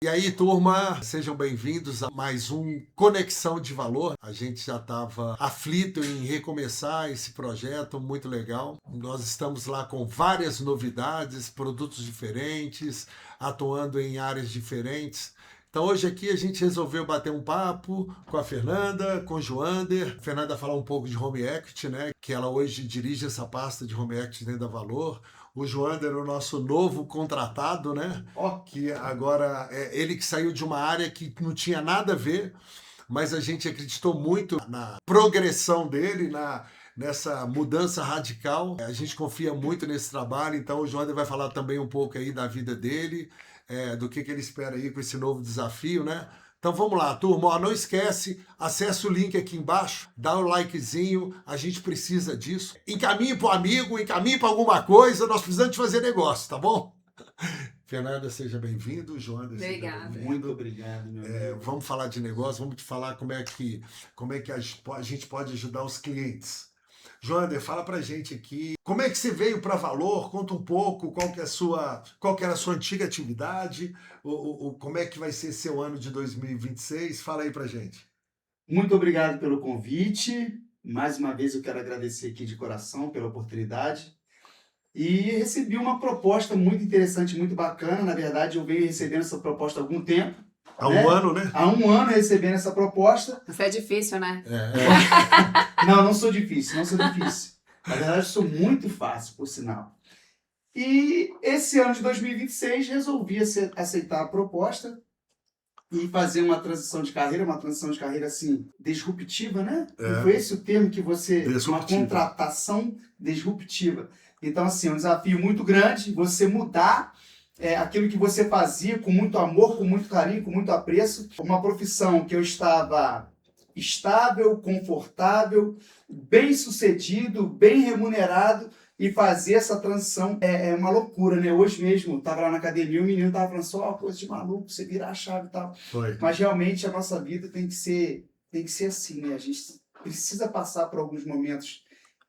E aí, turma, sejam bem-vindos a mais um Conexão de Valor. A gente já estava aflito em recomeçar esse projeto muito legal. Nós estamos lá com várias novidades, produtos diferentes, atuando em áreas diferentes. Então hoje aqui a gente resolveu bater um papo com a Fernanda, com o Joander. A Fernanda falar um pouco de Home Equity, né? Que ela hoje dirige essa pasta de Home Equity dentro da Valor. O Joander é o nosso novo contratado, né? Que agora é ele que saiu de uma área que não tinha nada a ver, mas a gente acreditou muito na progressão dele, nessa mudança radical. A gente confia muito nesse trabalho, então o Joander vai falar também um pouco aí da vida dele, do que ele espera aí com esse novo desafio, né? Então vamos lá, turma. Ó, não esquece, acesse o link aqui embaixo, dá o likezinho, a gente precisa disso. Encaminhe para o amigo, encaminhe para alguma coisa, nós precisamos de fazer negócio, tá bom? Fernanda, seja bem-vindo. Joander, seja bem-vindo. Muito obrigado, meu amigo. Vamos falar de negócio, vamos te falar como é que a gente pode ajudar os clientes. Joander, fala pra gente aqui, como é que você veio para Valor? Conta um pouco qual que era a sua antiga atividade, como é que vai ser seu ano de 2026. Fala aí pra gente. Muito obrigado pelo convite. Mais uma vez eu quero agradecer aqui de coração pela oportunidade. E recebi uma proposta muito interessante, muito bacana. Na verdade, eu venho recebendo essa proposta há algum tempo. Há um ano, né? Há um ano recebendo essa proposta. Você é difícil, né? Não sou difícil, não sou difícil. Na verdade, eu sou muito fácil, por sinal. E esse ano de 2026 resolvi aceitar a proposta e fazer uma transição de carreira assim, disruptiva, né? Não foi esse o termo que você... Uma contratação disruptiva. Então, assim, é um desafio muito grande você mudar aquilo que você fazia com muito amor, com muito carinho, com muito apreço. Uma profissão que eu estava estável, confortável, bem sucedido, bem remunerado, e fazer essa transição é uma loucura, né? Hoje mesmo, eu estava lá na academia, o menino estava falando só, coisa de maluco, você virar a chave e tal. Foi. Mas realmente a nossa vida tem que ser assim, né? A gente precisa passar por alguns momentos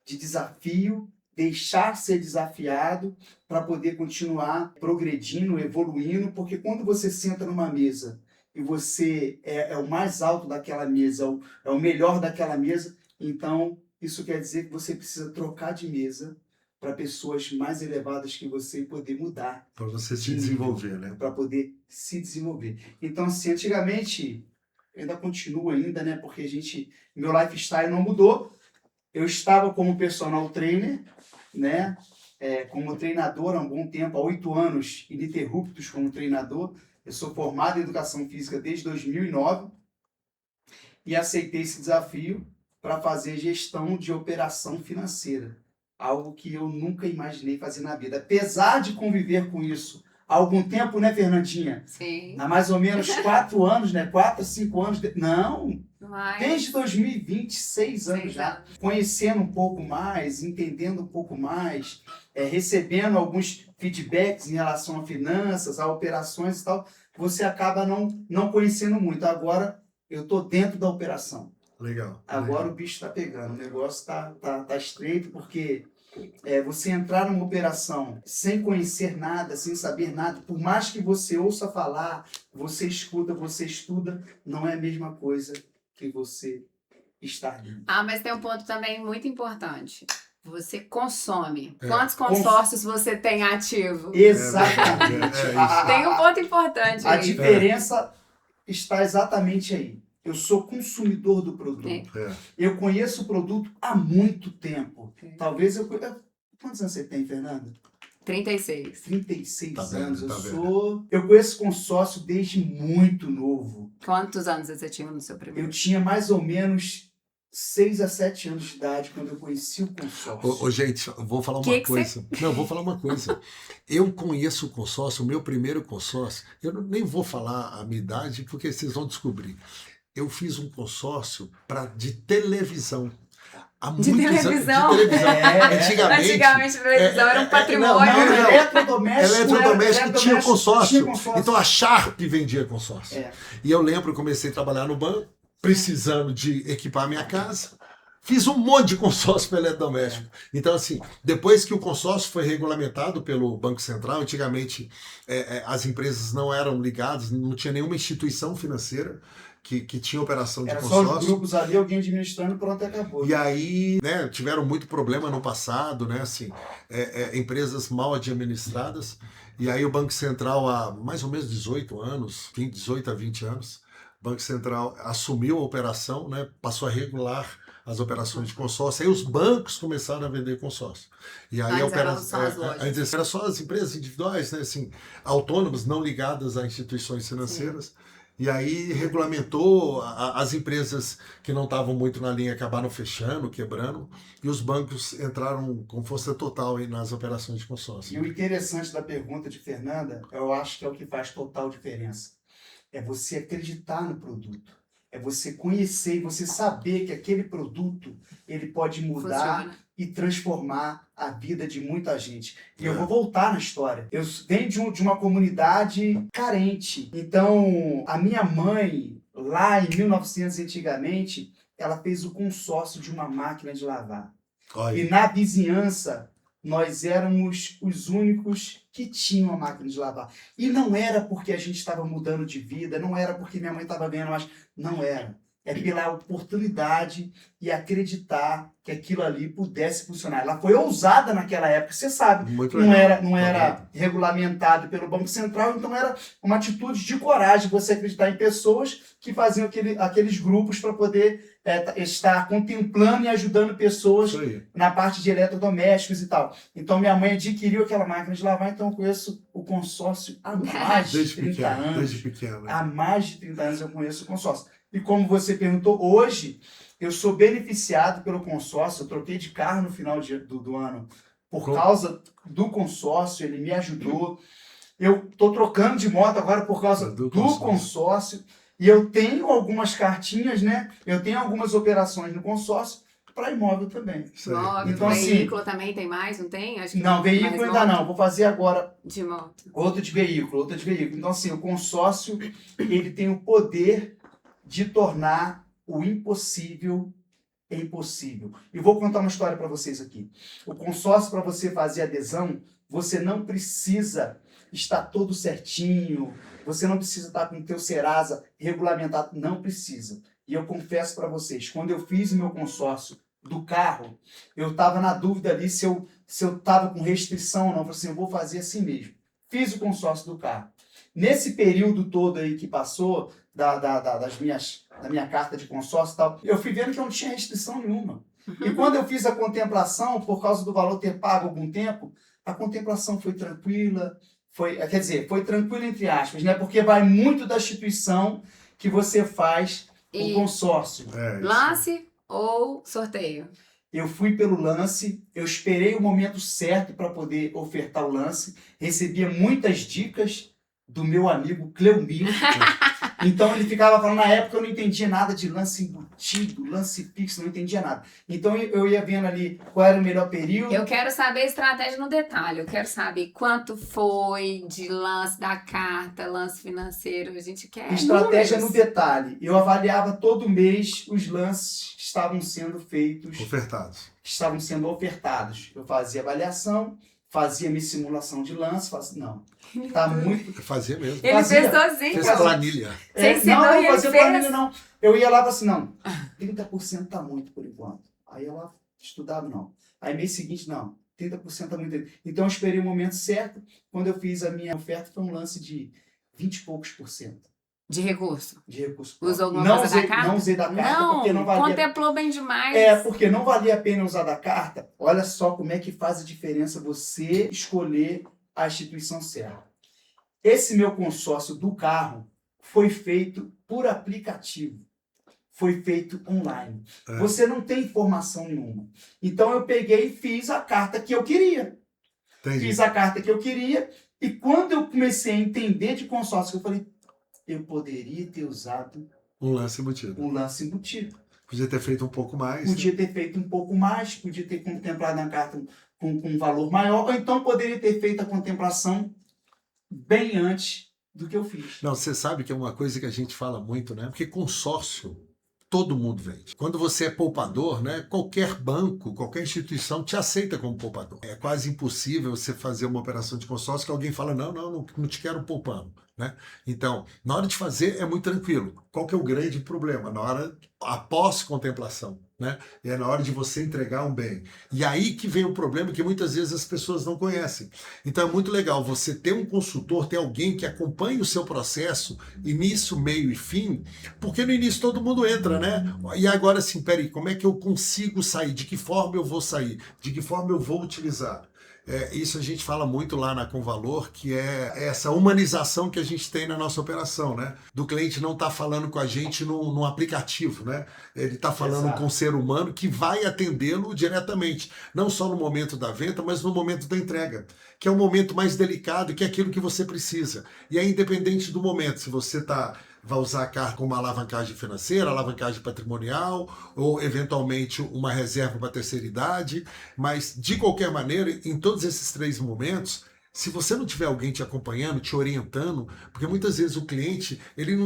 de desafio, deixar ser desafiado para poder continuar progredindo, evoluindo, porque quando você senta numa mesa e você é o mais alto daquela mesa, é o melhor daquela mesa, então isso quer dizer que você precisa trocar de mesa para pessoas mais elevadas que você e poder mudar. Para você se desenvolver, né? Para poder se desenvolver. Então, assim, antigamente, ainda continua ainda, né? Porque meu lifestyle não mudou. Eu estava como personal trainer, né? Como treinador há um bom tempo, há 8 anos ininterruptos como treinador. Eu sou formado em Educação Física desde 2009 e aceitei esse desafio para fazer gestão de operação financeira. Algo que eu nunca imaginei fazer na vida. Apesar de conviver com isso há algum tempo, né, Fernandinha? Sim. Há mais ou menos 4 anos, né? 4 a 5 anos. Não! Mas... Desde 2020, 6 anos já. Conhecendo um pouco mais, entendendo um pouco mais, recebendo alguns feedbacks em relação a finanças, a operações e tal, você acaba não conhecendo muito. Agora eu estou dentro da operação. Legal. Agora o bicho está pegando, o negócio tá estreito, porque você entrar numa operação sem conhecer nada, sem saber nada, por mais que você ouça falar, você escuta, você estuda, não é a mesma coisa que você está ali. mas tem um ponto também muito importante. Você consome. Quantos consórcios você tem ativo? Exatamente. Tem um ponto importante aí. A diferença está exatamente aí. Eu sou consumidor do produto. Eu conheço o produto há muito tempo. Talvez eu... Quantos anos você tem, Fernanda? 36. 36 anos. Tá Eu conheço consórcio desde muito novo. Quantos anos você tinha no seu primeiro? Eu tinha mais ou menos 6 a 7 anos de idade quando eu conheci o consórcio. Gente, eu vou falar uma coisa. Não, vou falar uma coisa. Eu conheço o consórcio, o meu primeiro consórcio. Eu nem vou falar a minha idade, porque vocês vão descobrir. Eu fiz um consórcio de televisão. De televisão? Antigamente, televisão era um patrimônio. Eletrodoméstico tinha consórcio. Então a Sharp vendia consórcio. E eu lembro que comecei a trabalhar no banco, precisando de equipar minha casa. Fiz um monte de consórcio para eletrodoméstico. Então, assim, depois que o consórcio foi regulamentado pelo Banco Central, antigamente as empresas não eram ligadas, não tinha nenhuma instituição financeira que tinha operação de Era consórcio. só os grupos ali, alguém administrando, pronto, acabou. E aí, né, tiveram muito problema no passado, né, assim, empresas mal administradas. E aí o Banco Central, há mais ou menos 18 anos, 18 a 20 anos, o Banco Central assumiu a operação, né, passou a regular as operações de consórcio. Aí os bancos começaram a vender consórcio. E aí Antes eram só as lojas. antes era só as empresas individuais, né, assim, autônomas, não ligadas a instituições financeiras. Sim. E aí regulamentou, as empresas que não estavam muito na linha acabaram fechando, quebrando, e os bancos entraram com força total aí nas operações de consórcio. E o interessante da pergunta de Fernanda, eu acho que é o que faz total diferença. É você acreditar no produto. É você conhecer e você saber que aquele produto ele pode mudar Funciona. E transformar a vida de muita gente. E eu vou voltar na história. Eu venho de uma comunidade carente. Então, a minha mãe, lá em 1900 antigamente, ela fez o consórcio de uma máquina de lavar. Olha. E na vizinhança, nós éramos os únicos que tinham a máquina de lavar. E não era porque a gente estava mudando de vida, não era porque minha mãe estava ganhando mais, não era. É pela oportunidade e acreditar que aquilo ali pudesse funcionar. Ela foi ousada naquela época, você sabe. Muito não legal. era regulamentado pelo Banco Central, então era uma atitude de coragem você acreditar em pessoas que faziam aqueles grupos para poder estar contemplando e ajudando pessoas na parte de eletrodomésticos e tal. Então minha mãe adquiriu aquela máquina de lavar, então eu conheço o consórcio há mais de 30 anos. Desde pequeno. Há mais de 30 anos eu conheço o consórcio. E como você perguntou, hoje eu sou beneficiado pelo consórcio. Eu troquei de carro no final do ano por causa do consórcio, ele me ajudou. Eu estou trocando de moto agora por causa do consórcio. E eu tenho algumas cartinhas, né? Eu tenho algumas operações no consórcio para imóvel também. Imóvel, então, veículo assim, também tem mais, não tem? Acho que não, veículo ainda não. Vou fazer agora de moto. Outra de veículo. Então, assim, o consórcio, ele tem o poder de tornar o impossível impossível. E vou contar uma história para vocês aqui. O consórcio, para você fazer adesão, você não precisa estar todo certinho, você não precisa estar com o teu Serasa regulamentado, não precisa. E eu confesso para vocês, quando eu fiz o meu consórcio do carro, eu estava na dúvida ali se eu estava com restrição ou não. Eu falei assim, eu vou fazer assim mesmo. Fiz o consórcio do carro. Nesse período todo aí que passou, da minha carta de consórcio e tal, eu fui vendo que eu não tinha restrição nenhuma. E quando eu fiz a contemplação, por causa do valor ter pago algum tempo, a contemplação foi tranquila, foi tranquila entre aspas, né? Porque vai muito da instituição que você faz o consórcio. Lance ou sorteio? Eu fui pelo lance, eu esperei o momento certo para poder ofertar o lance, recebia muitas dicas do meu amigo Cleumir. Então ele ficava falando, na época eu não entendia nada de lance embutido, lance fixo, não entendia nada. Então eu ia vendo ali qual era o melhor período. Eu quero saber a estratégia no detalhe, eu quero saber quanto foi de lance da carta, lance financeiro, a gente quer estratégia números. No detalhe. Eu avaliava todo mês os lances que estavam sendo feitos. Ofertados. Que estavam sendo ofertados. Eu fazia avaliação, fazia minha simulação de lance, não. Tá muito. Fazia mesmo. Ele fez sozinho. Fez planilha. Você ensinou não, e ele fazia fez? Planilha, não. Eu ia lá e falava assim, não, 30% tá muito por enquanto. Aí eu lá estudava, não. Aí mês seguinte, não, 30% tá muito. Então eu esperei o momento certo. Quando eu fiz a minha oferta, foi um lance de 20 e poucos %. De recurso? De recurso. Usou alguma coisa da carta? Não usei da carta porque não valia. Contemplou bem demais. Porque não valia a pena usar da carta. Olha só como é que faz a diferença você escolher a instituição certa. Esse meu consórcio do carro foi feito por aplicativo. Foi feito online. Você não tem informação nenhuma. Então eu peguei e fiz a carta que eu queria. Entendi. Fiz a carta que eu queria. E quando eu comecei a entender de consórcio, eu falei, eu poderia ter usado um lance embutido. Podia ter feito um pouco mais. Podia ter feito um pouco mais, podia ter contemplado na carta com um valor maior, ou então poderia ter feito a contemplação bem antes do que eu fiz. Não, você sabe que é uma coisa que a gente fala muito, né? Porque consórcio, todo mundo vende. Quando você é poupador, né, qualquer banco, qualquer instituição te aceita como poupador. É quase impossível você fazer uma operação de consórcio que alguém fala, não te quero poupando. Né? Então, na hora de fazer é muito tranquilo. Qual que é o grande problema? Na hora, após contemplação. Né? É na hora de você entregar um bem. E aí que vem o problema que muitas vezes as pessoas não conhecem. Então é muito legal você ter um consultor, ter alguém que acompanhe o seu processo, início, meio e fim, porque no início todo mundo entra, né? E agora assim, peraí, como é que eu consigo sair? De que forma eu vou sair? De que forma eu vou utilizar? Isso a gente fala muito lá na Convalor, que é essa humanização que a gente tem na nossa operação, né? Do cliente não estar falando com a gente no aplicativo, né? Ele está falando com um ser humano que vai atendê-lo diretamente, não só no momento da venda, mas no momento da entrega, que é o momento mais delicado, que é aquilo que você precisa. E é independente do momento, se você vai usar a carta como uma alavancagem financeira, alavancagem patrimonial, ou eventualmente uma reserva para terceira idade, mas de qualquer maneira, em todos esses 3 momentos, se você não tiver alguém te acompanhando, te orientando, porque muitas vezes o cliente, ele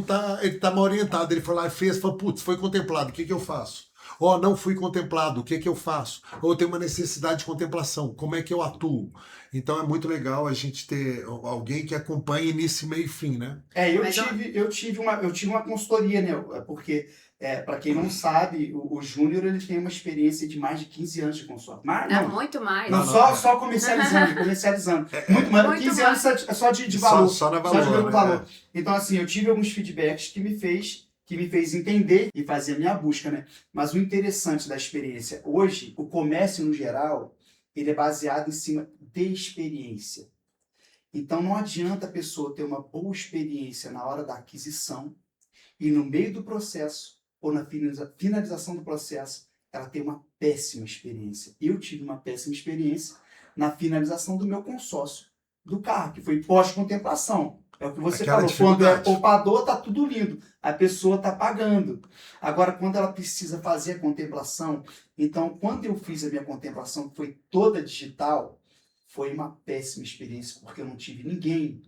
tá mal orientado, ele foi lá e fez, putz, foi contemplado, o que eu faço? Ou não fui contemplado, o que eu faço? Ou eu tenho uma necessidade de contemplação, como é que eu atuo? Então é muito legal a gente ter alguém que acompanhe início, meio e fim, né? Eu tive uma consultoria, né? Porque, para quem não sabe, o Júnior ele tem uma experiência de mais de 15 anos de consórcio. Não, muito mais. Só comercializando. Muito mais. Muito 15 mais. anos só de valor. Só na valor, de valor. Então, assim, eu tive alguns feedbacks que me fez entender e fazer a minha busca, né? Mas o interessante da experiência, hoje, o comércio no geral, ele é baseado em cima de experiência. Então não adianta a pessoa ter uma boa experiência na hora da aquisição e no meio do processo ou na finalização do processo, ela ter uma péssima experiência. Eu tive uma péssima experiência na finalização do meu consórcio do carro, que foi pós-contemplação. É o que você falou, quando é poupador, tá tudo lindo. A pessoa tá pagando. Agora, quando ela precisa fazer a contemplação, então, quando eu fiz a minha contemplação, que foi toda digital, foi uma péssima experiência, porque eu não tive ninguém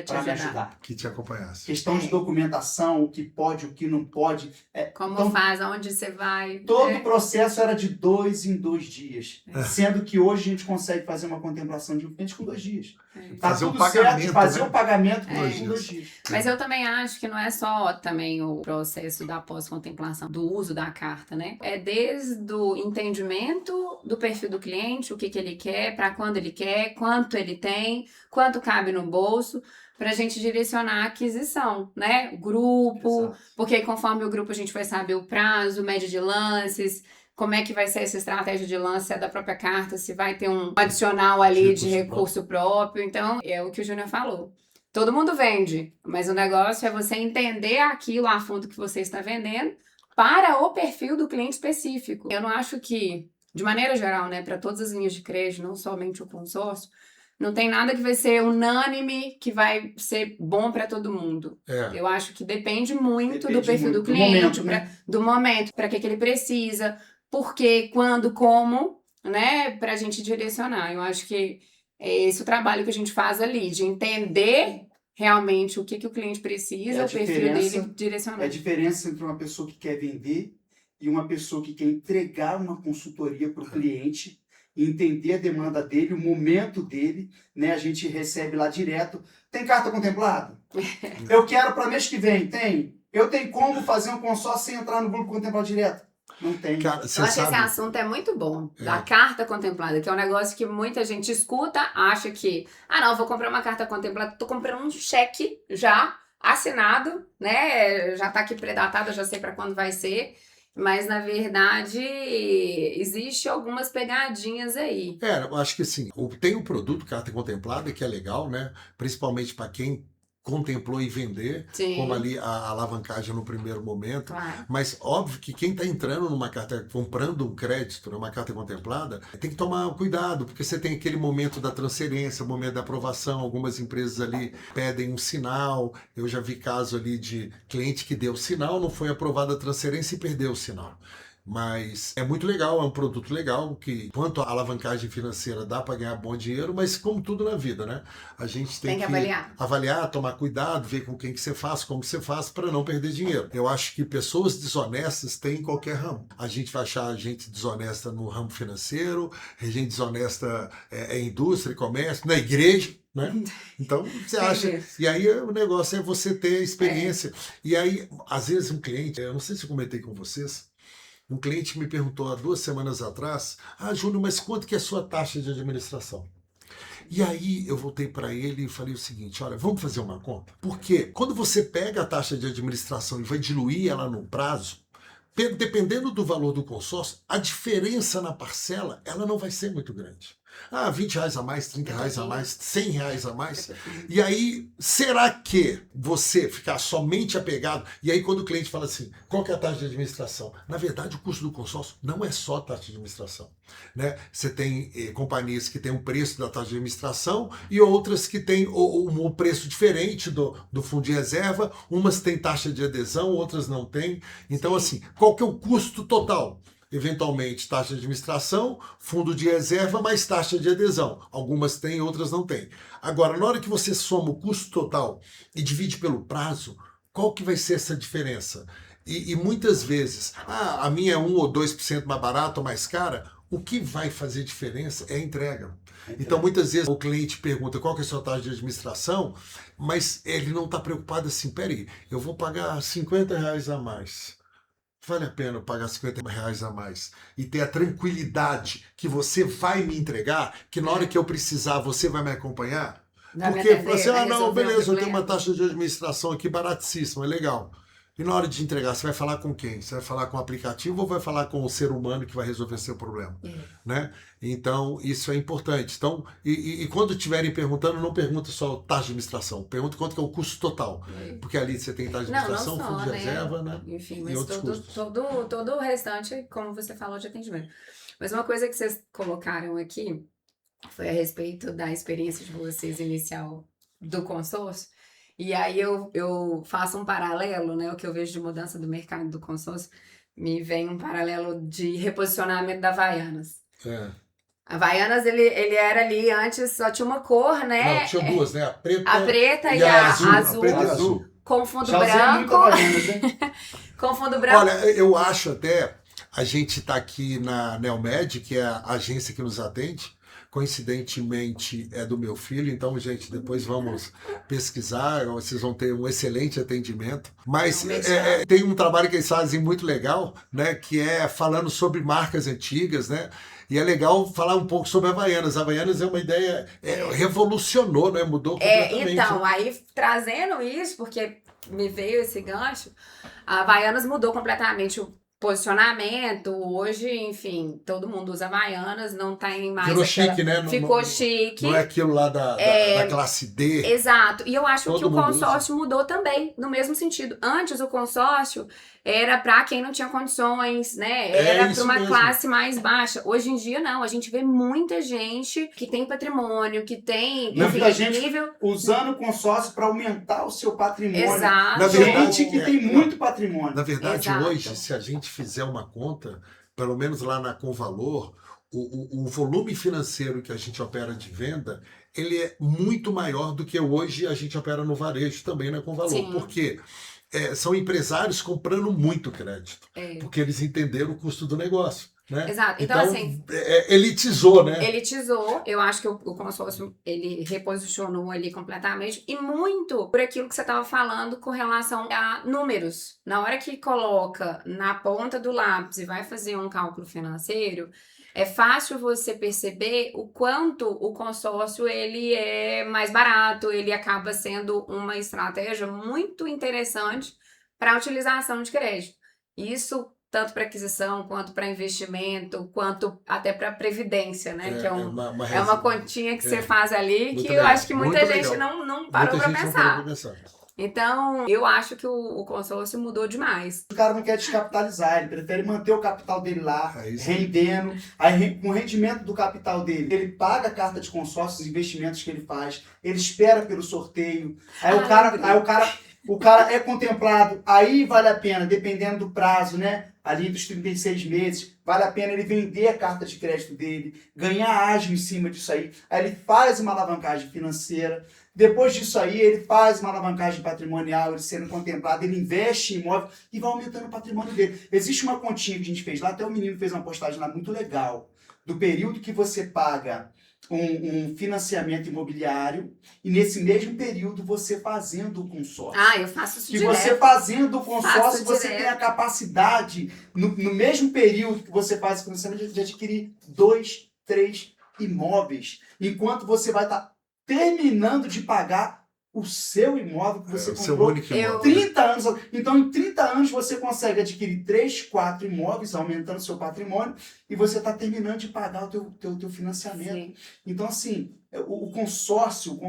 para me ajudar. Que te acompanhasse. Questão de documentação, o que pode, o que não pode. Como faz, aonde você vai. Todo o processo era de 2 em 2 dias. Sendo que hoje a gente consegue fazer uma contemplação de um cliente com 2 dias. Tá fazer tudo um pagamento, certo, fazer né? um pagamento com 2 dias. dias. Mas eu também acho que não é só também o processo da pós-contemplação, do uso da carta, né? É desde o entendimento do perfil do cliente, o que ele quer, para quando ele quer, quanto ele tem, quanto cabe no bolso, para a gente direcionar a aquisição, né? Grupo, Exato. porque conforme o grupo a gente vai saber o prazo, média de lances, como é que vai ser essa estratégia de lance, se é da própria carta, se vai ter um adicional ali de recurso próprio. Então, é o que o Júnior falou. Todo mundo vende, mas o negócio é você entender aquilo a fundo que você está vendendo para o perfil do cliente específico. Eu não acho que, de maneira geral, né, para todas as linhas de crédito, não somente o consórcio, não tem nada que vai ser unânime, que vai ser bom para todo mundo. Eu acho que depende muito do perfil do cliente, do momento, para que ele precisa, por quê, quando, como, né, para a gente direcionar. Eu acho que é esse o trabalho que a gente faz ali, de entender realmente o que o cliente precisa, o perfil dele, direcionar. É a diferença entre uma pessoa que quer vender e uma pessoa que quer entregar uma consultoria para o cliente, entender a demanda dele, o momento dele, né? A gente recebe lá direto. Tem carta contemplada? Eu quero para mês que vem. Tem. Eu tenho como fazer um consórcio sem entrar no grupo contemplado direto? Não tem. Cara, eu acho que esse assunto é muito bom, da carta contemplada, que é um negócio que muita gente escuta, acha que, não, vou comprar uma carta contemplada, tô comprando um cheque já assinado, né? Já tá aqui predatado, já sei para quando vai ser. Mas, na verdade, existe algumas pegadinhas aí. Eu acho que assim, tem um produto carta contemplada que é legal, né? Principalmente para quem contemplou em vender, Sim. como ali a alavancagem no primeiro momento. Claro. Mas óbvio que quem está entrando numa carta, comprando um crédito, numa carta contemplada, tem que tomar cuidado, porque você tem aquele momento da transferência, o momento da aprovação. Algumas empresas ali pedem um sinal. Eu já vi caso ali de cliente que deu sinal, não foi aprovada a transferência e perdeu o sinal. Mas é muito legal, é um produto legal, que quanto à alavancagem financeira dá para ganhar bom dinheiro, mas como tudo na vida, né? A gente tem que avaliar, tomar cuidado, ver com quem que você faz, como que você faz para não perder dinheiro. Eu acho que pessoas desonestas têm em qualquer ramo. A gente vai achar gente desonesta no ramo financeiro, gente desonesta em indústria, comércio, na igreja, né? Então, você acha... E aí o negócio é você ter experiência. E aí, às vezes um cliente, eu não sei se eu comentei com vocês, um cliente me perguntou há 2 semanas atrás, Júnior, mas quanto que é a sua taxa de administração? E aí eu voltei para ele e falei o seguinte, olha, vamos fazer uma conta? Porque quando você pega a taxa de administração e vai diluir ela no prazo, dependendo do valor do consórcio, a diferença na parcela, ela não vai ser muito grande. R$20 a mais, R$30 a mais, R$100 a mais. E aí, será que você ficar somente apegado... E aí, quando o cliente fala assim, qual que é a taxa de administração? Na verdade, o custo do consórcio não é só a taxa de administração. Né? Você tem companhias que têm um preço da taxa de administração e outras que têm um preço diferente do fundo de reserva. Umas têm taxa de adesão, outras não têm. Então, assim, qual que é o custo total? Eventualmente, taxa de administração, fundo de reserva, mais taxa de adesão. Algumas têm, outras não têm. Agora, na hora que você soma o custo total e divide pelo prazo, qual que vai ser essa diferença? E muitas vezes, a minha é 1 ou 2% mais barata ou mais cara, o que vai fazer diferença é a entrega. Então, muitas vezes, o cliente pergunta qual que é a sua taxa de administração, mas ele não está preocupado assim, peraí, eu vou pagar R$50 a mais. Vale a pena eu pagar R$50 a mais e ter a tranquilidade que você vai me entregar, que na hora que eu precisar você vai me acompanhar? Porque você, não, beleza, eu tenho uma taxa de administração aqui baratíssima, é legal. E na hora de entregar, você vai falar com quem? Você vai falar com o aplicativo ou vai falar com o ser humano que vai resolver seu problema? Né? Então, isso é importante. Então, e quando estiverem perguntando, não pergunta só taxa de administração, pergunta quanto que é o custo total. Porque ali você tem taxa de administração, fundo de reserva, né? Enfim, mas todo o restante, como você falou, de atendimento. Mas uma coisa que vocês colocaram aqui foi a respeito da experiência de vocês inicial do consórcio. E aí eu faço um paralelo, né? O que eu vejo de mudança do mercado do consórcio, me vem um paralelo de reposicionamento da Havaianas. A Havaianas, ele era ali, antes só tinha uma cor, né? Não, tinha duas, né? A preta e a azul. Com fundo branco. Com fundo branco. Olha, eu acho até, a gente está aqui na Neomed, que é a agência que nos atende, coincidentemente é do meu filho, então, gente, depois vamos pesquisar, vocês vão ter um excelente atendimento. Mas tem um trabalho que eles fazem muito legal, né, que é falando sobre marcas antigas, né? E é legal falar um pouco sobre a Havaianas. A Havaianas é uma ideia, revolucionou, né? Mudou completamente. Então, aí trazendo isso, porque me veio esse gancho, a Havaianas mudou completamente o posicionamento. Hoje, enfim, todo mundo usa Havaianas, não tem mais... Virou chique, né? Ficou chique. Não é aquilo lá da classe D. Exato. E eu acho que o consórcio mudou também, no mesmo sentido. Antes, o consórcio era para quem não tinha condições, né? Era para uma classe mais baixa. Hoje em dia, não. A gente vê muita gente que tem patrimônio, que tem... Muita gente usando o consórcio para aumentar o seu patrimônio. Exato. Na verdade, gente que tem muito patrimônio. Na verdade, hoje, se a gente fizer uma conta, pelo menos lá na Convalor, o volume financeiro que a gente opera de venda, ele é muito maior do que hoje a gente opera no varejo também na Convalor. Sim. Por quê? São empresários comprando muito crédito, porque eles entenderam o custo do negócio. Né? Exato. Então assim... elitizou, né? Elitizou. Eu acho que o consórcio, ele reposicionou ali completamente. E muito por aquilo que você estava falando com relação a números. Na hora que coloca na ponta do lápis e vai fazer um cálculo financeiro, é fácil você perceber o quanto o consórcio ele é mais barato, ele acaba sendo uma estratégia muito interessante para a utilização de crédito. Isso tanto para aquisição, quanto para investimento, quanto até para previdência, né? Que é uma continha que você faz ali que eu acho que muita gente não parou para pensar. Então, eu acho que o consórcio mudou demais. O cara não quer descapitalizar, ele prefere manter o capital dele lá, rendendo. Aí, com o rendimento do capital dele, ele paga a carta de consórcio, os investimentos que ele faz, ele espera pelo sorteio. Aí o cara o cara é contemplado, aí vale a pena, dependendo do prazo, né? Ali dos 36 meses, vale a pena ele vender a carta de crédito dele, ganhar ágio em cima disso aí. Aí ele faz uma alavancagem financeira. Depois disso aí, ele faz uma alavancagem patrimonial, ele sendo contemplado, ele investe em imóvel e vai aumentando o patrimônio dele. Existe uma continha que a gente fez lá, até o menino fez uma postagem lá muito legal, do período que você paga um financiamento imobiliário e nesse mesmo período você fazendo o consórcio. Ah, eu faço isso Que direto. você fazendo o consórcio, Faço você direto. tem a capacidade, no mesmo período que você faz o financiamento, de adquirir 2, 3 imóveis, enquanto você vai estar terminando de pagar o seu imóvel que você o seu comprou único Eu- imóvel. 30 anos. Então, em 30 anos, você consegue adquirir 3, 4 imóveis, aumentando seu patrimônio, e você está terminando de pagar o teu financiamento. Sim. Então, assim, o consórcio,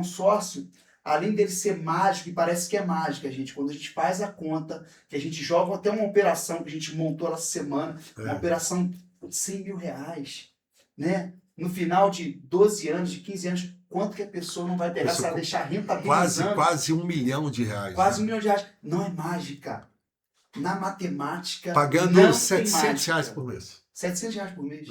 além dele ser mágico, e parece que é mágica, gente, quando a gente faz a conta, que a gente joga até uma operação que a gente montou essa semana, uma operação de 100 mil reais, né? No final de 12 anos, de 15 anos, quanto que a pessoa não vai pegar se ela deixar rentabilizando? Quase R$ 1 milhão. Quase né? R$ 1 milhão. Não é mágica. Na matemática, Pagando não tem R$700 mágica. por mês. R$700 por mês.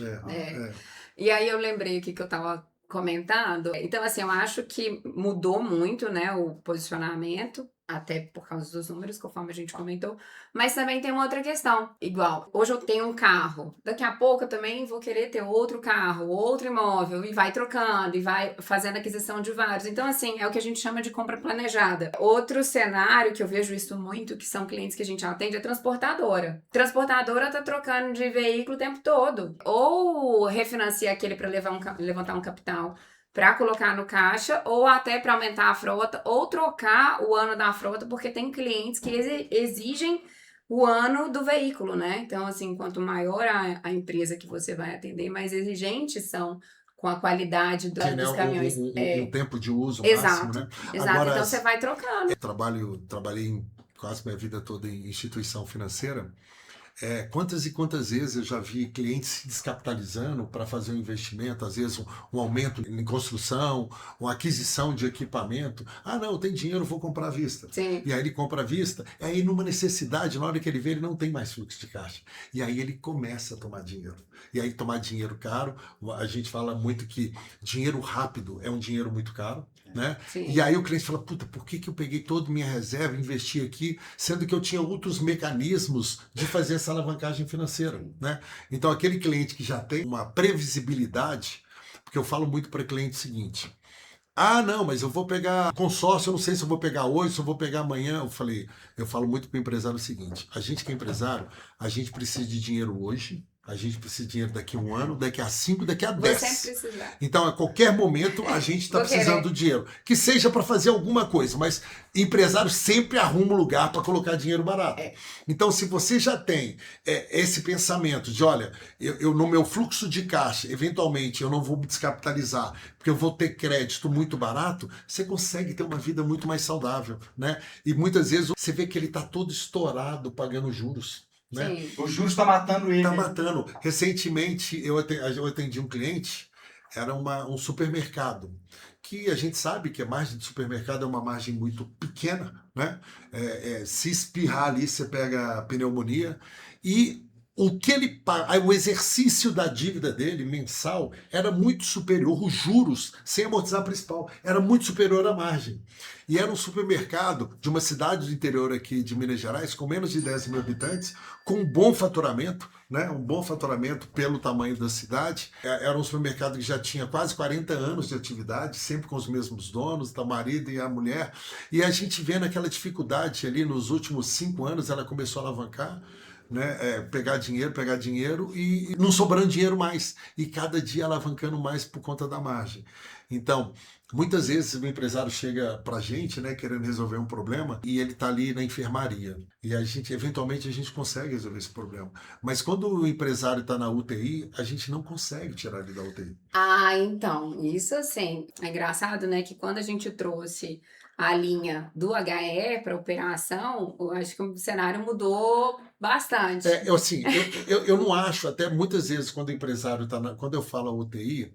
E aí eu lembrei aqui que eu tava comentando. Então, assim, eu acho que mudou muito, né, o posicionamento, até por causa dos números, conforme a gente comentou. Mas também tem uma outra questão. Igual, hoje eu tenho um carro. Daqui a pouco eu também vou querer ter outro carro, outro imóvel, e vai trocando, e vai fazendo aquisição de vários. Então, assim, é o que a gente chama de compra planejada. Outro cenário que eu vejo isso muito, que são clientes que a gente atende, é transportadora. Transportadora tá trocando de veículo o tempo todo. Ou refinancia aquele para levantar um capital para colocar no caixa, ou até para aumentar a frota, ou trocar o ano da frota, porque tem clientes que exigem o ano do veículo, né? Então, assim, quanto maior a empresa que você vai atender, mais exigentes são com a qualidade dos caminhões. Um tempo de uso Exato, máximo, né? exato. Agora, Então, você vai trocando. Trabalhei quase minha vida toda em instituição financeira. Quantas e quantas vezes eu já vi clientes se descapitalizando para fazer um investimento, às vezes um aumento em construção, uma aquisição de equipamento. Ah, não, tem dinheiro, vou comprar à vista. Sim. E aí ele compra à vista, e aí numa necessidade, na hora que ele vê, ele não tem mais fluxo de caixa. E aí ele começa a tomar dinheiro. E aí tomar dinheiro caro, a gente fala muito que dinheiro rápido é um dinheiro muito caro. Né? Sim. E aí o cliente fala, puta, por que eu peguei toda minha reserva e investi aqui, sendo que eu tinha outros mecanismos de fazer essa alavancagem financeira, né? Então aquele cliente que já tem uma previsibilidade, porque eu falo muito para cliente o seguinte, ah, não, mas eu vou pegar consórcio, eu não sei se eu vou pegar hoje, se eu vou pegar amanhã. Eu falo muito para o empresário o seguinte, a gente que é empresário, a gente precisa de dinheiro hoje, a gente precisa de dinheiro daqui a 1 ano, daqui a 5, daqui a 10. Vou sempre precisar. Então, a qualquer momento, a gente está precisando do dinheiro. Que seja para fazer alguma coisa, mas empresário sempre arruma um lugar para colocar dinheiro barato. Então, se você já tem esse pensamento de, olha, eu no meu fluxo de caixa, eventualmente, eu não vou me descapitalizar, porque eu vou ter crédito muito barato, você consegue ter uma vida muito mais saudável, né? E muitas vezes você vê que ele está todo estourado pagando juros. Né? Sim. O juros está matando ele. Está matando. Recentemente, eu atendi um cliente, era um supermercado, que a gente sabe que a margem de supermercado é uma margem muito pequena, né? Se espirrar ali, você pega pneumonia. E o exercício da dívida dele mensal era muito superior, os juros, sem amortizar principal, era muito superior à margem. E era um supermercado de uma cidade do interior aqui de Minas Gerais, com menos de 10 mil habitantes, com um bom faturamento, né? Um bom faturamento pelo tamanho da cidade. Era um supermercado que já tinha quase 40 anos de atividade, sempre com os mesmos donos, o marido e a mulher. E a gente vendo aquela dificuldade ali nos últimos 5 anos, ela começou a alavancar, né? Pegar dinheiro e não sobrando dinheiro mais. E cada dia alavancando mais por conta da margem. Então, muitas vezes o empresário chega pra gente, né, querendo resolver um problema, e ele tá ali na enfermaria. E eventualmente a gente consegue resolver esse problema. Mas quando o empresário está na UTI, a gente não consegue tirar ele da UTI. Ah, então, isso assim, é engraçado, né, que quando a gente trouxe a linha do HE para operação, eu acho que o cenário mudou bastante. Eu não acho, até muitas vezes quando o empresário quando eu falo UTI,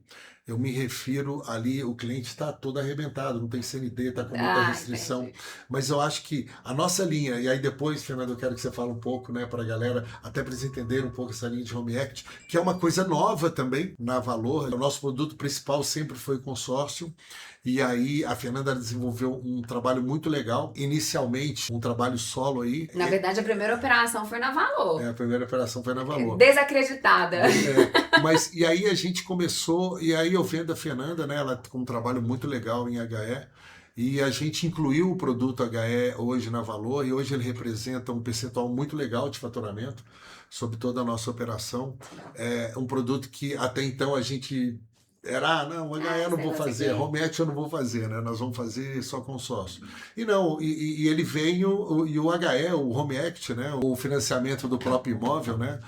eu me refiro ali, o cliente está todo arrebentado, não tem CND, está com muita restrição. Entendi. Mas eu acho que a nossa linha, e aí depois, Fernando, eu quero que você fale um pouco, né, para a galera, até para eles entenderem um pouco essa linha de Home Act, que é uma coisa nova também na Valor. O nosso produto principal sempre foi o consórcio. E aí a Fernanda desenvolveu um trabalho muito legal, inicialmente um trabalho solo aí. Na verdade, a primeira operação foi na Valor. A primeira operação foi na Valor. Desacreditada. Mas e aí a gente começou, e aí eu vendo a Fernanda, né, ela com um trabalho muito legal em HE, e a gente incluiu o produto HE hoje na Valor, e hoje ele representa um percentual muito legal de faturamento sobre toda a nossa operação. É um produto que até então a gente era, não, HE eu não vou fazer, Home Act eu não vou fazer, né? Nós vamos fazer só consórcio. E não, e ele veio, e o HE, o Home Act, né? O financiamento do próprio imóvel, né?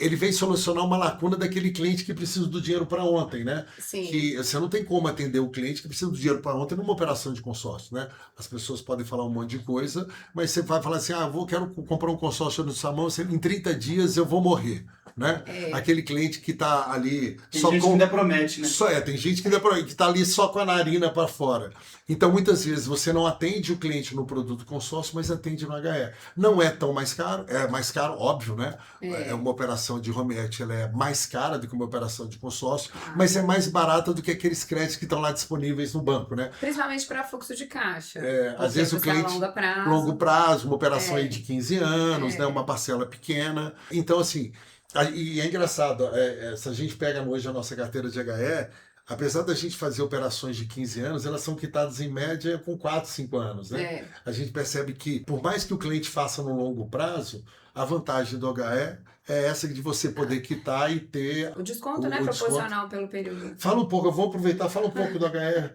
Ele vem solucionar uma lacuna daquele cliente que precisa do dinheiro para ontem, né? Sim. Que você não tem como atender o cliente que precisa do dinheiro para ontem numa operação de consórcio, né? As pessoas podem falar um monte de coisa, mas você vai falar assim, quero comprar um consórcio no sua mão, em 30 dias eu vou morrer, né? Aquele cliente que está ali... Tem gente que ainda promete, né? Tem gente que está ali só com a narina para fora. Então, muitas vezes, você não atende o cliente no produto consórcio, mas atende no HE. Não é tão mais caro, é mais caro, óbvio, né? É uma operação de Home Act, ela é mais cara do que uma operação de consórcio, mas é mais barata do que aqueles créditos que estão lá disponíveis no banco, né? Principalmente para fluxo de caixa. Às vezes o cliente... Longo prazo, uma operação aí de 15 anos, né? Uma parcela pequena. Então, assim... E é engraçado, se a gente pega hoje a nossa carteira de HE, apesar da gente fazer operações de 15 anos, elas são quitadas em média com 4, 5 anos, né? A gente percebe que, por mais que o cliente faça no longo prazo, a vantagem do HE é essa de você poder quitar e ter... O desconto, né? Proporcional pelo período. Fala um pouco, eu vou aproveitar, fala um pouco do HE.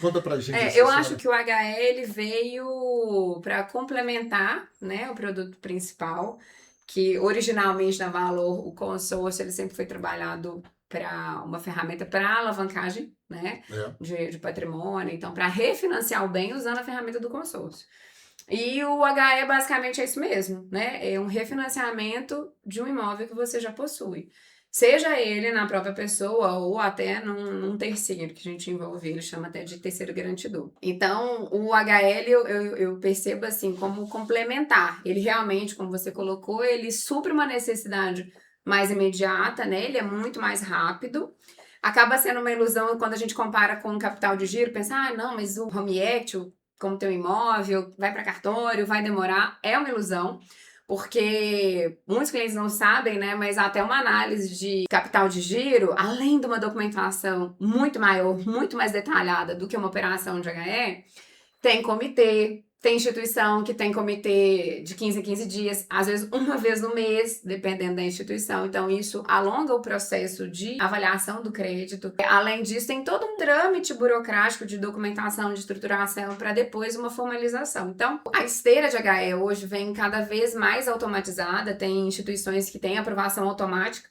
Conta pra gente. Eu acho que o HE ele veio para complementar, né, o produto principal, que originalmente na Valor, o consórcio ele sempre foi trabalhado para uma ferramenta para alavancagem, né, de patrimônio, então para refinanciar o bem usando a ferramenta do consórcio. E o HE basicamente é isso mesmo, né, é um refinanciamento de um imóvel que você já possui. Seja ele na própria pessoa ou até num terceiro que a gente envolve, ele chama até de terceiro garantidor. Então, o HL eu percebo assim como complementar. Ele realmente, como você colocou, ele supre uma necessidade mais imediata, né? Ele é muito mais rápido. Acaba sendo uma ilusão quando a gente compara com o capital de giro, pensar, não, mas o Home Act, como tem um imóvel, vai para cartório, vai demorar. É uma ilusão. Porque muitos clientes não sabem, né? Mas até uma análise de capital de giro, além de uma documentação muito maior, muito mais detalhada do que uma operação de HE, tem comitê, tem instituição que tem comitê de 15 em 15 dias, às vezes uma vez no mês, dependendo da instituição. Então, isso alonga o processo de avaliação do crédito. Além disso, tem todo um trâmite burocrático de documentação, de estruturação, para depois uma formalização. Então, a esteira de HE hoje vem cada vez mais automatizada, tem instituições que têm aprovação automática,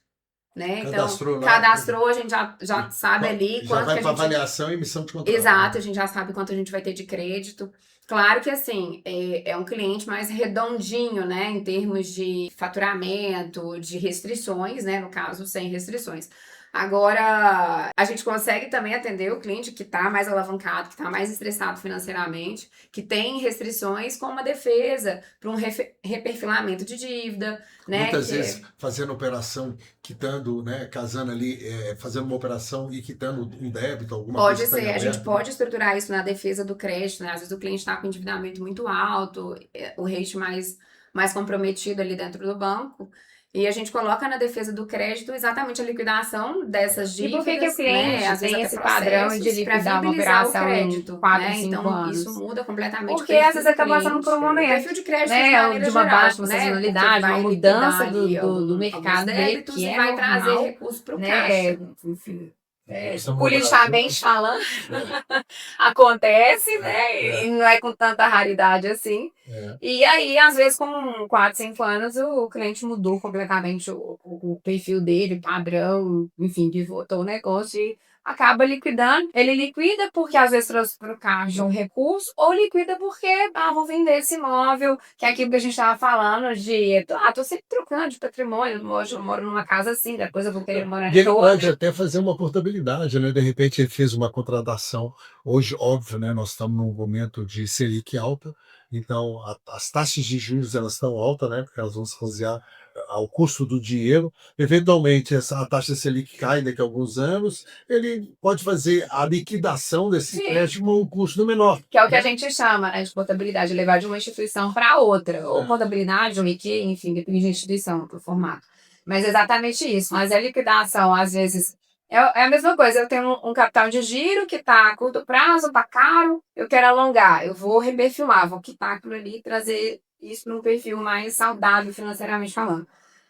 né? Então, cadastrou, a gente já sabe ali quanto vai para avaliação e emissão de contrato. Exato, a gente já sabe quanto a gente vai ter de crédito. Claro que, assim, é um cliente mais redondinho, né, em termos de faturamento, de restrições, né, no caso, sem restrições. Agora, a gente consegue também atender o cliente que está mais alavancado, que está mais estressado financeiramente, que tem restrições com uma defesa para um reperfilamento de dívida, né? Muitas vezes fazendo operação, quitando, né, casando ali, fazendo uma operação e quitando um débito, alguma coisa. Pode ser, a gente pode estruturar isso na defesa do crédito, né? Às vezes o cliente está com endividamento muito alto, o rate mais comprometido ali dentro do banco. E a gente coloca na defesa do crédito exatamente a liquidação dessas dívidas. E por que o cliente às vezes tem esse padrão de liquidar uma operação crédito, em 4, né? 5 então, anos? Isso muda completamente. Porque às vezes está passando por um momento, perfil de crédito né, de uma baixa né? sazonalidade, uma mudança do mercado dele, que é vai normal, trazer recursos para o caixa. Enfim. Politicamente falando, acontece, né? E não é com tanta raridade assim. E aí, às vezes, com 4, 5 anos, o cliente mudou completamente o perfil dele, o padrão, enfim, pivotou o negócio e acaba liquidando. Ele liquida porque às vezes trouxe para o caixa um recurso, ou liquida porque, vou vender esse imóvel, que é aquilo que a gente estava falando de, tô sempre trocando de patrimônio, hoje eu moro numa casa assim, depois eu vou querer morar E em ele pode outra. até fazer uma portabilidade, né? De repente ele fez uma contratação. Hoje, óbvio, né? Nós estamos num momento de Selic alta, então as taxas de juros elas estão altas, né? Porque elas vão se basear ao custo do dinheiro. Eventualmente, a taxa Selic cai daqui a alguns anos, ele pode fazer a liquidação desse Sim. empréstimo a um custo menor. Que é o que a gente chama, né, de portabilidade, levar de uma instituição para outra. Ou portabilidade, ou IQ, enfim, depende da instituição, do formato. Mas é exatamente isso. Mas a liquidação, às vezes, é a mesma coisa. Eu tenho um capital de giro que está a curto prazo, está caro, eu quero alongar. Eu vou reperfilar, vou quitar aquilo ali e trazer isso para um perfil mais saudável financeiramente falando.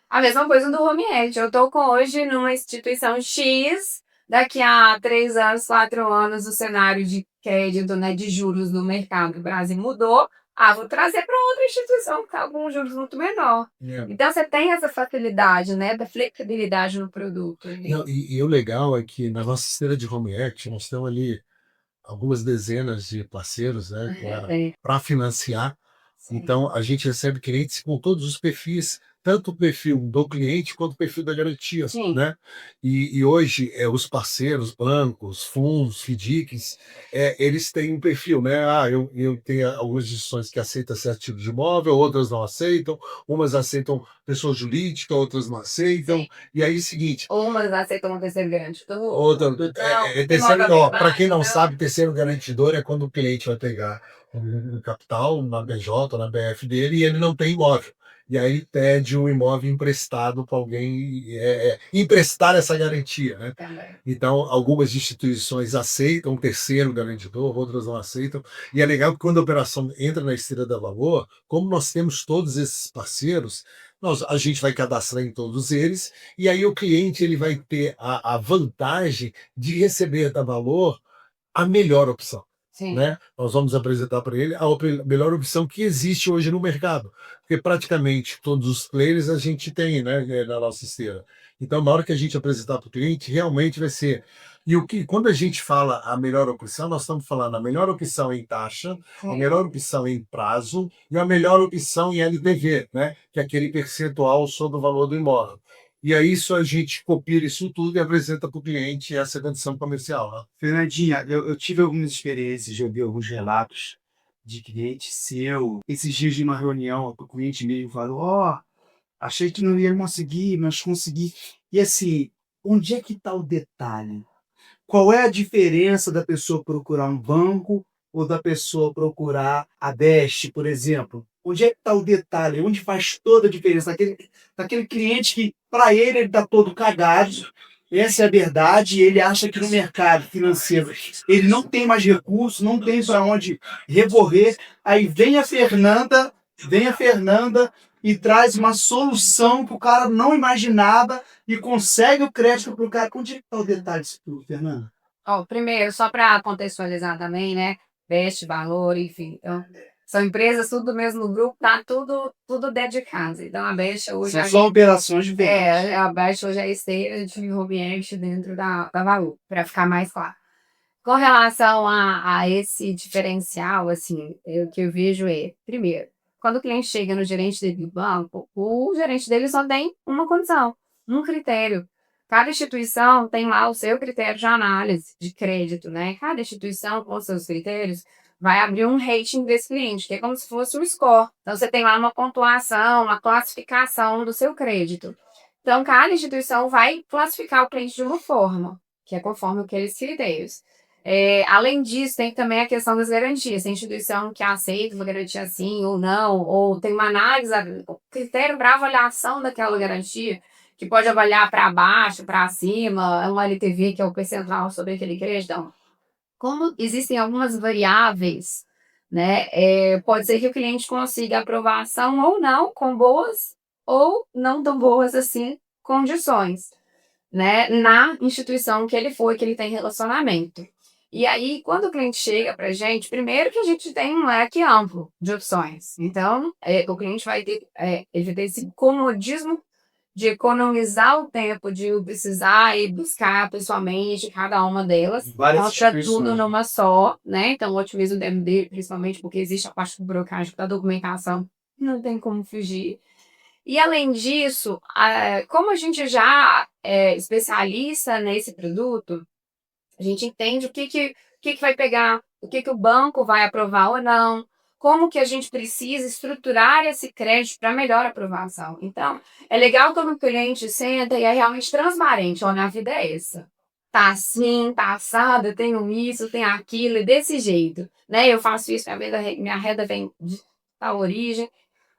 A mesma coisa do home equity. Eu estou hoje numa instituição X, daqui a 3 anos, 4 anos, o cenário de crédito, né, de juros no mercado do Brasil mudou. Vou trazer para outra instituição que está com juros muito menor. Então, você tem essa facilidade, né, da flexibilidade no produto. Não, e o legal é que na nossa esteira de home equity, nós temos ali algumas dezenas de parceiros, né, É. para financiar. Então, a gente recebe clientes com todos os perfis, tanto o perfil do cliente quanto o perfil da garantia, Sim. né? E hoje, os parceiros, bancos, fundos, FDICs, eles têm um perfil, né? Eu tenho algumas instituições que aceitam certo tipo de imóvel, outras não aceitam, umas aceitam pessoa jurídica, outras não aceitam. Sim. E aí, seguinte, Umas aceitam um terceiro garantidor. outra, terceiro, para quem não Então, sabe, terceiro garantidor é quando o cliente vai pegar um capital na BJ, na BF dele, e ele não tem imóvel. E aí pede um imóvel emprestado para alguém emprestar essa garantia, né? também. Então, algumas instituições aceitam um terceiro garantidor, outras não aceitam. E é legal que quando a operação entra na esteira da Valor, como nós temos todos esses parceiros, a gente vai cadastrar em todos eles, e aí o cliente ele vai ter a vantagem de receber da Valor a melhor opção. Sim. Né? Nós vamos apresentar para ele a melhor opção que existe hoje no mercado, porque praticamente todos os players a gente tem, né, na nossa esteira. Então, na hora que a gente apresentar para o cliente, realmente vai ser. E quando a gente fala a melhor opção, nós estamos falando a melhor opção em taxa, a melhor opção em prazo e a melhor opção em LTV, né, que é aquele percentual sobre o valor do imóvel. E aí isso a gente copia isso tudo e apresenta para o cliente essa condição comercial. Né? Fernandinha, eu tive algumas experiências, já ouvi alguns relatos de cliente seu. Esses dias de uma reunião, o cliente mesmo falou: achei que não ia conseguir, mas consegui. E assim, onde é que está o detalhe? Qual é a diferença da pessoa procurar um banco ou da pessoa procurar a Best, por exemplo? Onde é que está o detalhe? Onde faz toda a diferença? Daquele cliente que, para ele está todo cagado. Essa é a verdade. Ele acha que no mercado financeiro ele não tem mais recursos, não tem para onde recorrer. Aí vem a Fernanda e traz uma solução que o cara não imaginava e consegue o crédito para o cara. Onde é que está o detalhe disso tudo, Fernanda? Primeiro, só para contextualizar também, né? Best, Valor, enfim. Então, são empresas tudo do mesmo grupo, tá tudo dentro de casa. Então, a Best hoje... São só operações diferentes. a Best hoje é esteira de home equity dentro da Valor, para ficar mais claro. Com relação a esse diferencial, assim, o que eu vejo primeiro, quando o cliente chega no gerente dele do banco, o gerente dele só tem uma condição, um critério. Cada instituição tem lá o seu critério de análise de crédito, né? Cada instituição, com seus critérios, vai abrir um rating desse cliente, que é como se fosse um score. Então, você tem lá uma pontuação, uma classificação do seu crédito. Então, cada instituição vai classificar o cliente de uma forma, que é conforme aqueles critérios. Além disso, tem também a questão das garantias. Tem instituição que aceita uma garantia sim ou não, ou tem uma análise, o critério para avaliação daquela garantia, que pode avaliar para baixo, para cima, um LTV, que é o percentual sobre aquele crédito. Então, como existem algumas variáveis, né, pode ser que o cliente consiga aprovação ou não, com boas ou não tão boas assim condições, né, na instituição que ele foi, que ele tem relacionamento. E aí, quando o cliente chega para a gente, primeiro que a gente tem um leque amplo de opções. Então, o cliente vai ter, ele vai ter esse comodismo de economizar o tempo de eu precisar ir buscar pessoalmente cada uma delas, Várias mostra instituições. tudo numa só, né? Então, otimiza o tempo dele, principalmente porque existe a parte burocrática da documentação, não tem como fugir. E além disso, como a gente já é especialista nesse produto, a gente entende o que vai pegar, o que o banco vai aprovar ou não, como que a gente precisa estruturar esse crédito para melhor aprovação. Então, é legal quando o cliente senta e é realmente transparente. Olha, a vida é essa. Tá assim, tá assado, eu tenho isso, tenho aquilo, e desse jeito. Né? Eu faço isso, minha renda vem de tal origem.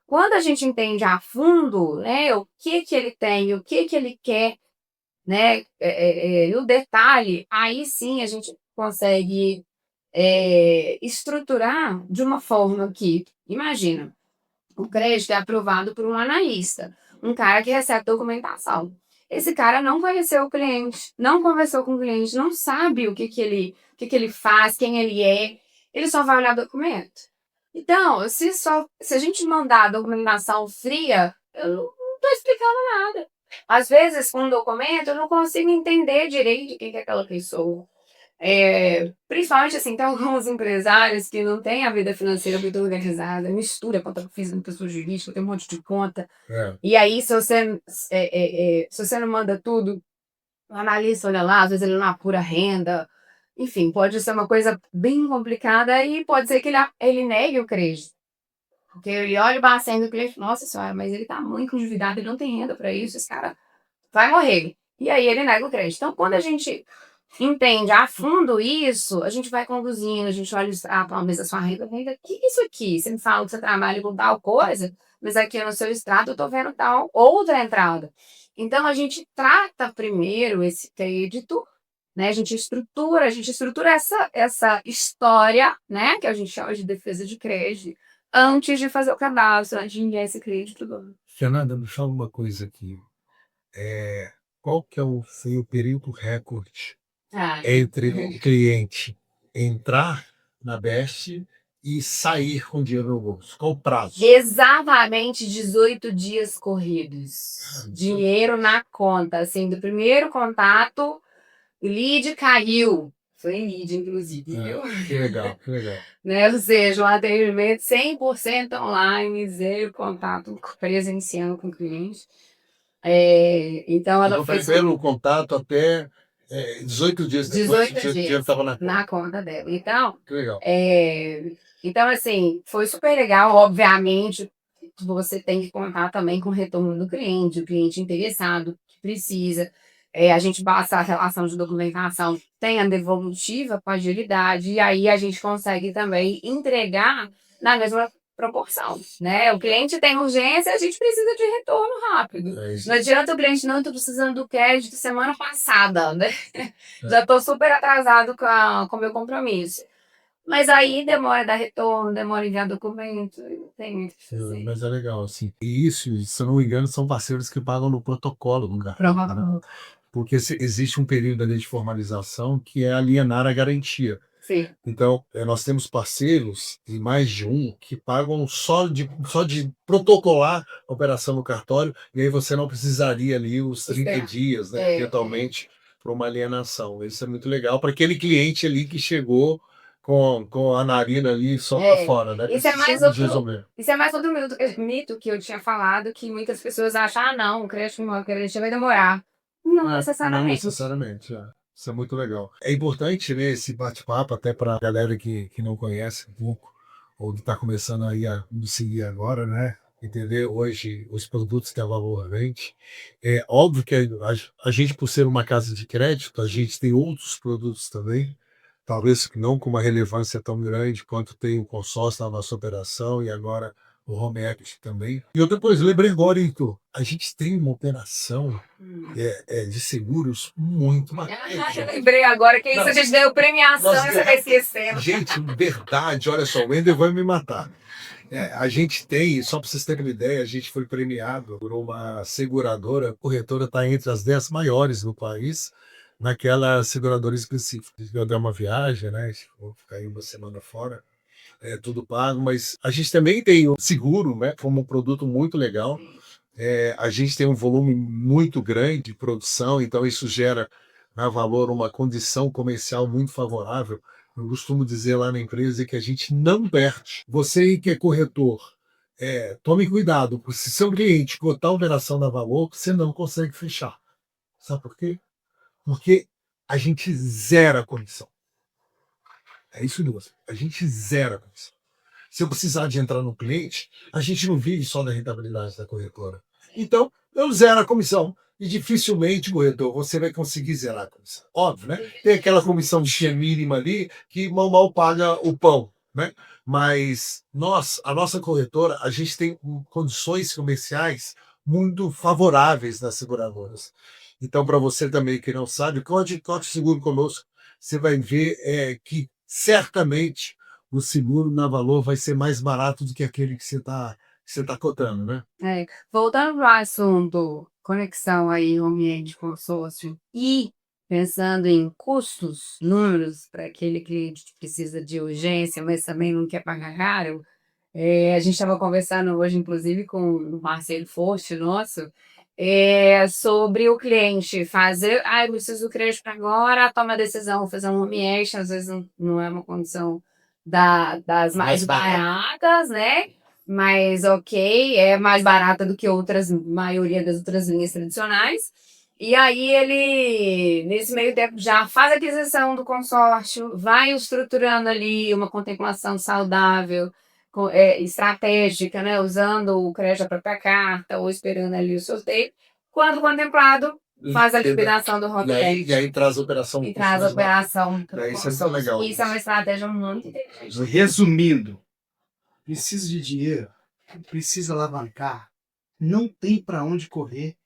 Quando a gente entende a fundo, né, o que ele tem, o que ele quer, né, e o detalhe, aí sim a gente consegue estruturar de uma forma que, imagina, o crédito é aprovado por um analista, um cara que recebe documentação. Esse cara não conheceu o cliente, não conversou com o cliente, não sabe o que ele faz, quem ele só vai olhar o documento. Então, se a gente mandar a documentação fria, eu não estou explicando nada. Às vezes, com um documento, eu não consigo entender direito quem que é aquela pessoa. Principalmente assim, tem alguns empresários que não têm a vida financeira muito organizada, mistura conta física com pessoa jurídica, tem um monte de conta. E aí, se você não manda tudo, o analista olha lá, às vezes ele não apura renda. Enfim, pode ser uma coisa bem complicada e pode ser que ele negue o crédito. Porque ele olha o bacen do cliente, nossa senhora, mas ele tá muito endividado, ele não tem renda para isso, esse cara vai morrer. E aí ele nega o crédito. Então, quando a gente entende a fundo isso, a gente vai conduzindo, a gente olha talvez a sua renda, o que é isso aqui? Você me fala que você trabalha com tal coisa, mas aqui no seu extrato eu tô vendo tal outra entrada. Então, a gente trata primeiro esse crédito, né? A gente estrutura essa história, né? Que a gente chama de defesa de crédito, antes de fazer o cadastro, antes de enviar esse crédito. Fernanda, me fala uma coisa aqui. Qual que foi o período recorde entre o cliente entrar na Best e sair com dinheiro no bolso? Qual o prazo? Exatamente 18 dias corridos. Dinheiro na conta. Assim, do primeiro contato, o lead caiu. Foi em lead, inclusive, viu? Que legal, que legal. Né? Ou seja, um atendimento 100% online, zero contato presencial com o cliente. Então, ela Do fez primeiro contato até 18 dias depois, 18 o dinheiro estava na conta. na conta dela. Então, Que legal. então, assim, foi super legal. Obviamente, você tem que contar também com o retorno do cliente, o cliente interessado, que precisa. A gente passa a relação de documentação, tem a devolutiva com agilidade, e aí a gente consegue também entregar na mesma proporção, né? O cliente tem urgência, a gente precisa de retorno rápido. Não adianta o cliente, não, estou precisando do crédito semana passada, né? Já estou super atrasado com o meu compromisso. Mas aí demora a dar retorno, demora a enviar documento, tem muito o que fazer. Mas é legal, assim. E isso, se eu não me engano, são parceiros que pagam no protocolo do cartão, né? Provavelmente. Porque existe um período ali de formalização que é alienar a garantia. Sim. Então, nós temos parceiros, e mais de um, que pagam só de protocolar a operação no cartório, e aí você não precisaria ali os 30 dias, né, eventualmente, para uma alienação. Isso é muito legal para aquele cliente ali que chegou com a narina ali só para fora, né? Isso é mais outro mito que eu tinha falado, que muitas pessoas acham, não, o crédito vai demorar. Não necessariamente. Não necessariamente, Isso é muito legal. É importante, né, esse bate-papo até para a galera que não conhece um pouco, ou que está começando aí a nos seguir agora, né? Entender hoje os produtos que a Valor vende. É óbvio que a gente, por ser uma casa de crédito, a gente tem outros produtos também, talvez não com uma relevância tão grande quanto tem o consórcio na nossa operação e agora o Home Equity também. E outra coisa, lembrei agora, Heitor, a gente tem uma operação de seguros muito bacana. Eu lembrei agora que isso a gente deu premiação e você vai esquecendo. Gente, verdade, olha só, o Wender vai me matar. A gente tem, só para vocês terem uma ideia, a gente foi premiado por uma seguradora, a corretora está entre as 10 maiores no país, naquela seguradora específica. Eu dei uma viagem, né? Vou ficar aí uma semana fora. Tudo pago, mas a gente também tem o seguro, né, como um produto muito legal. A gente tem um volume muito grande de produção, então isso gera na Valor uma condição comercial muito favorável. Eu costumo dizer lá na empresa que a gente não perde. Você que é corretor, tome cuidado, porque se seu cliente cotar a operação na Valor, você não consegue fechar. Sabe por quê? Porque a gente zera a comissão. É isso mesmo. A gente zera a comissão. Se eu precisar de entrar no cliente, a gente não vive só da rentabilidade da corretora. Então, eu zero a comissão. E dificilmente, corretor, você vai conseguir zerar a comissão. Óbvio, né? Tem aquela comissão de mínima ali que mal paga o pão, né? Mas a nossa corretora, a gente tem condições comerciais muito favoráveis nas seguradoras. Então, para você também que não sabe, conte seguro conosco. Você vai ver que certamente o seguro na Valor vai ser mais barato do que aquele que você tá cotando, né? Voltando para o assunto, conexão aí, ambiente consórcio, e pensando em custos, números, para aquele cliente que precisa de urgência, mas também não quer pagar caro, a gente estava conversando hoje, inclusive, com o Marcelo Forte, nosso, sobre o cliente fazer, eu preciso do crédito para agora, toma a decisão, fazer um ambiente, às vezes não é uma condição das mais baratas, né? Mas ok, é mais barata do que maioria das outras linhas tradicionais. E aí ele, nesse meio tempo, já faz a aquisição do consórcio, vai estruturando ali uma contemplação saudável, estratégica, né? Usando o crédito da própria carta ou esperando ali o sorteio. Quando contemplado, faz a liquidação do rompimento. E aí traz a operação. E traz a operação. Isso é legal. Isso é uma estratégia muito inteligente. Resumindo, precisa de dinheiro, precisa alavancar, não tem para onde correr.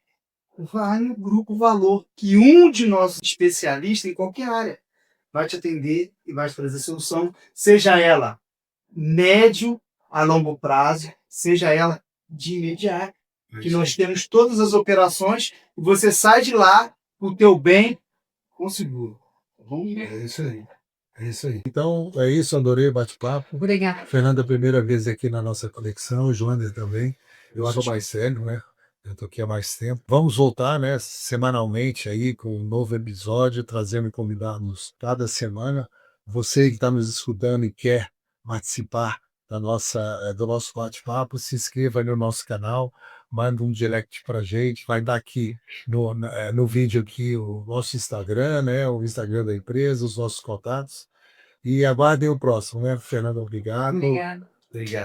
Vai no Grupo Valor, que um de nossos especialistas em qualquer área vai te atender e vai te trazer solução, seja ela médio a longo prazo, seja ela de imediato. Que nós temos todas as operações e você sai de lá com o teu bem com seguro. É isso aí. É isso aí. Então, é isso, adorei o bate-papo. Obrigada. Fernanda, primeira vez aqui na nossa conexão, Joander também. Eu sou mais velho, né? Eu tô aqui há mais tempo. Vamos voltar, né, semanalmente aí com um novo episódio, trazendo convidados cada semana. Você que está nos escutando e quer participar do nosso bate-papo, se inscreva no nosso canal, manda um direct pra gente, vai dar aqui no vídeo aqui o nosso Instagram, né, o Instagram da empresa, os nossos contatos. E aguardem o próximo, né, Fernanda? Obrigado. Obrigado.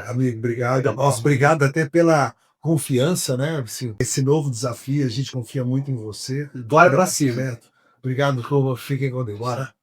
Amigo, obrigado. Obrigado até pela confiança, né? Esse novo desafio, a gente confia muito em você. Bora pra cima. Obrigado, turma. Fiquem com Deus. Bora.